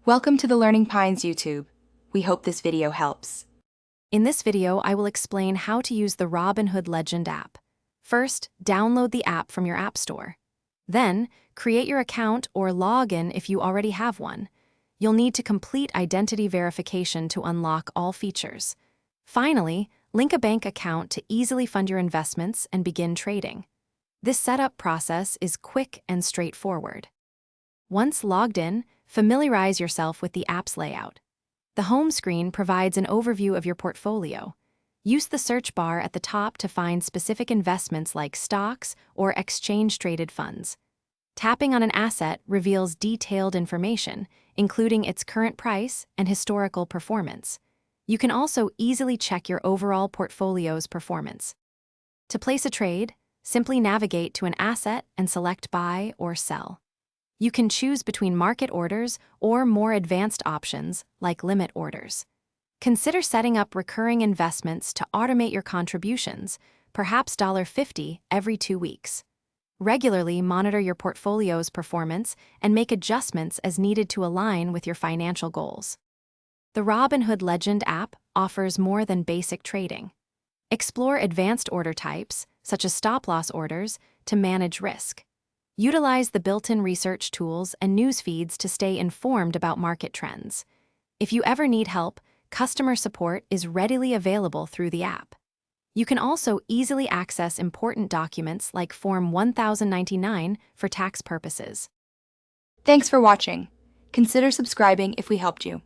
Welcome to the Learning Pines YouTube. We hope this video helps. In this video, I will explain how to use the Robinhood Legend app. First, download the app from your app store. Then, create your account or log in if you already have one. You'll need to complete identity verification to unlock all features. Finally, link a bank account to easily fund your investments and begin trading. This setup process is quick and straightforward. Once logged in, familiarize yourself with the app's layout. The home screen provides an overview of your portfolio. Use the search bar at the top to find specific investments like stocks or exchange-traded funds. Tapping on an asset reveals detailed information, including its current price and historical performance. You can also easily check your overall portfolio's performance. To place a trade, simply navigate to an asset and select buy or sell. You can choose between market orders or more advanced options like limit orders. Consider setting up recurring investments to automate your contributions, perhaps $50 every 2 weeks. Regularly monitor your portfolio's performance and make adjustments as needed to align with your financial goals. The Robinhood Legend app offers more than basic trading. Explore advanced order types, such as stop-loss orders, to manage risk. Utilize the built-in research tools and news feeds to stay informed about market trends. If you ever need help, customer support is readily available through the app. You can also easily access important documents like Form 1099 for tax purposes. Thanks for watching. Consider subscribing if we helped you.